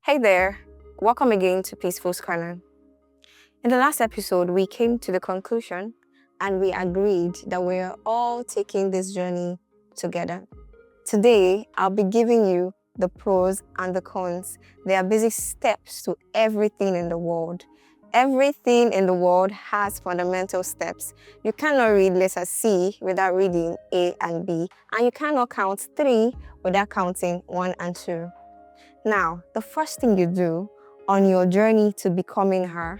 Hey there, welcome again to Peaceful's Corner. In the last episode, we came to the conclusion and we agreed that we're all taking this journey together. Today, I'll be giving you the pros and the cons. There are basic steps to everything in the world. Everything in the world has fundamental steps. You cannot read letter C without reading A and B, and you cannot count 3 without counting 1 and 2. Now, the first thing you do on your journey to becoming her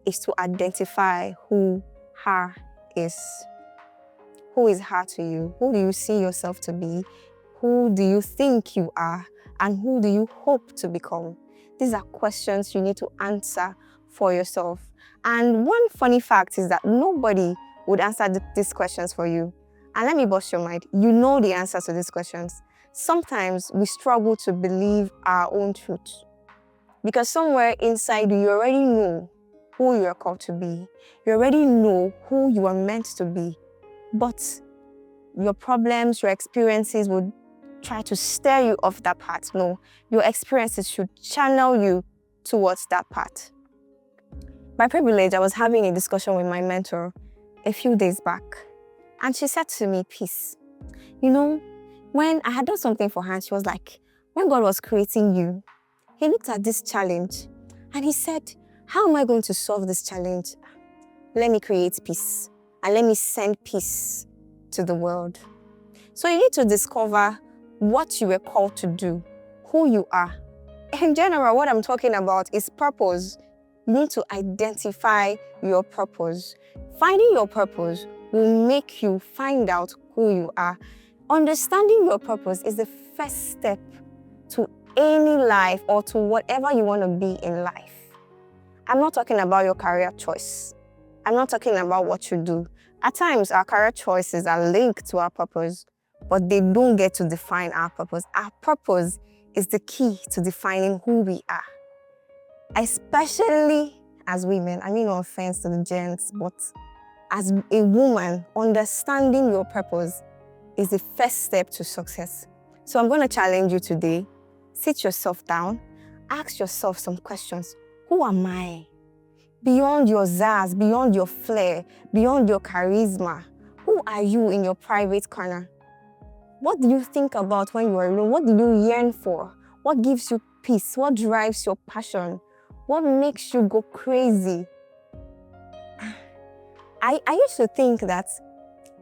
is to identify who her is. Who is her to you? Who do you see yourself to be? Who do you think you are? And who do you hope to become? These are questions you need to answer for yourself. And one funny fact is that nobody would answer these questions for you. And let me bust your mind. You know the answers to these questions. Sometimes we struggle to believe our own truth. Because somewhere inside you already know who you are called to be. You already know who you are meant to be. But your problems, your experiences would try to steer you off that path. No, your experiences should channel you towards that path. By privilege, I was having a discussion with my mentor a few days back. And she said to me, Peace, you know, when I had done something for her, she was like, when God was creating you, he looked at this challenge and he said, how am I going to solve this challenge? Let me create peace and let me send peace to the world. So you need to discover what you were called to do, who you are. In general, what I'm talking about is purpose. You need to identify your purpose. Finding your purpose will make you find out who you are. Understanding your purpose is the first step to any life or to whatever you want to be in life. I'm not talking about your career choice. I'm not talking about what you do. At times, our career choices are linked to our purpose, but they don't get to define our purpose. Our purpose is the key to defining who we are. Especially as women, I mean no offense to the gents, but as a woman, understanding your purpose is the first step to success. So I'm going to challenge you today. Sit yourself down, ask yourself some questions. Who am I? Beyond your zazz, beyond your flair, beyond your charisma, who are you in your private corner? What do you think about when you are alone? What do you yearn for? What gives you peace? What drives your passion? What makes you go crazy? I used to think that,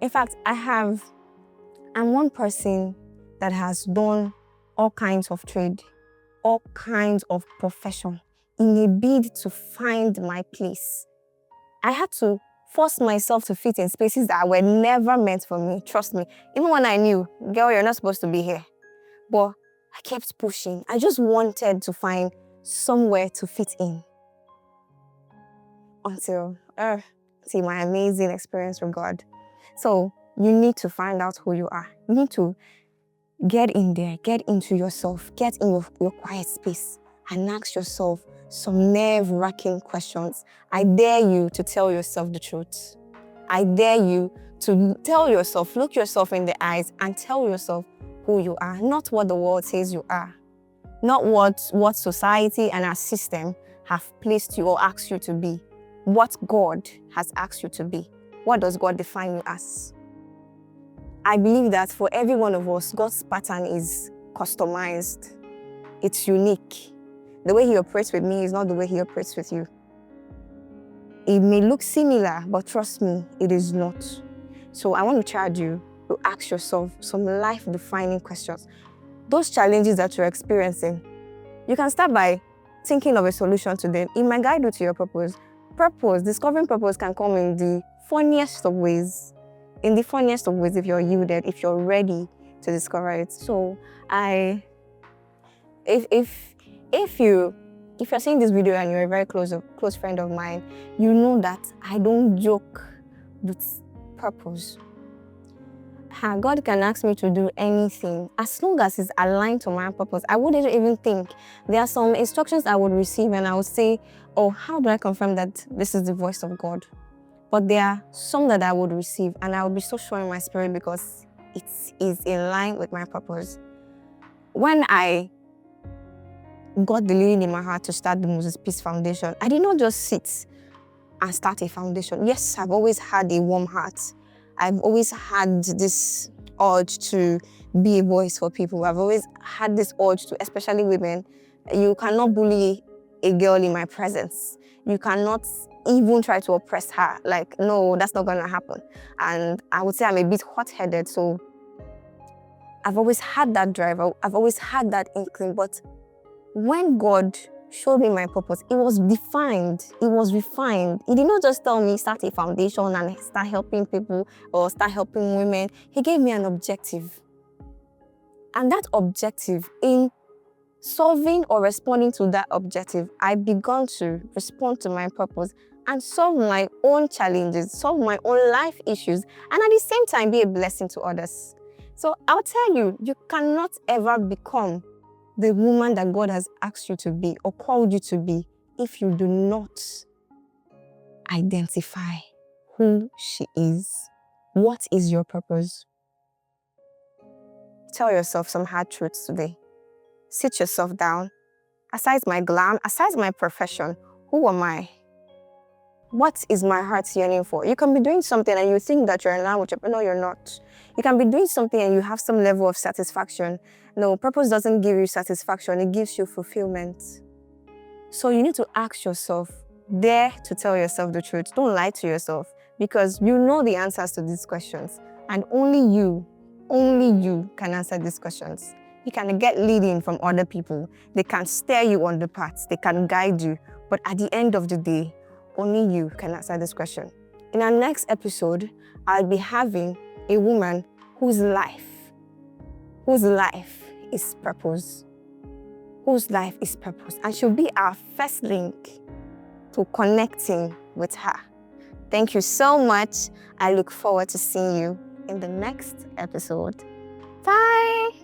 in fact, I'm one person that has done all kinds of trade, all kinds of profession in a bid to find my place. I had to force myself to fit in spaces that were never meant for me, trust me. Even when I knew, girl, you're not supposed to be here. But I kept pushing. I just wanted to find somewhere to fit in. Until, see my amazing experience with God. So you need to find out who you are. You need to get in there, get into yourself, get in your quiet space and ask yourself some nerve-wracking questions. I dare you to tell yourself the truth. I dare you to tell yourself, look yourself in the eyes and tell yourself who you are, not what the world says you are, not what society and our system have placed you or asked you to be, what God has asked you to be. What does God define you as? I believe that for every one of us, God's pattern is customized. It's unique. The way he operates with me is not the way he operates with you. It may look similar, but trust me, it is not. So I want to charge you to ask yourself some life-defining questions. Those challenges that you're experiencing, you can start by thinking of a solution to them. It might guide you to your purpose. Discovering purpose can come in the funniest of ways. In the funniest of ways, if you're yielded, if you're ready to discover it. So if you're seeing this video and you're a very close friend of mine, you know that I don't joke with purpose. God can ask me to do anything as long as it's aligned to my purpose. I wouldn't even think. There are some instructions I would receive and I would say, oh, how do I confirm that this is the voice of God? But there are some that I would receive and I would be so sure in my spirit because it is in line with my purpose. When I got the leading in my heart to start the Moses Peace Foundation, I did not just sit and start a foundation. Yes, I've always had a warm heart. I've always had this urge to be a voice for people. I've always had this urge to, especially women, you cannot bully a girl in my presence. You cannot even try to oppress her. Like, no, that's not gonna happen. And I would say I'm a bit hot-headed, so I've always had that drive. I've always had that inkling. But when God showed me my purpose, it was defined, it was refined. He did not just tell me start a foundation and start helping people or start helping women. He gave me an objective. And that objective, in solving or responding to that objective, I began to respond to my purpose and solve my own challenges, solve my own life issues, and at the same time be a blessing to others. So I'll tell you, you cannot ever become the woman that God has asked you to be or called you to be if you do not identify who she is. What is your purpose? Tell yourself some hard truths today. Sit yourself down. Aside my glam, aside my profession, who am I? What is my heart yearning for? You can be doing something and you think that you're in line with your, no, you're not. You can be doing something and you have some level of satisfaction. No, purpose doesn't give you satisfaction, it gives you fulfillment. So you need to ask yourself, dare to tell yourself the truth. Don't lie to yourself, because you know the answers to these questions. And only you can answer these questions. You can get leading from other people. They can steer you on the path. They can guide you. But at the end of the day, only you can answer this question. In our next episode, I'll be having a woman whose life is purpose. Whose life is purpose. And she'll be our first link to connecting with her. Thank you so much. I look forward to seeing you in the next episode. Bye.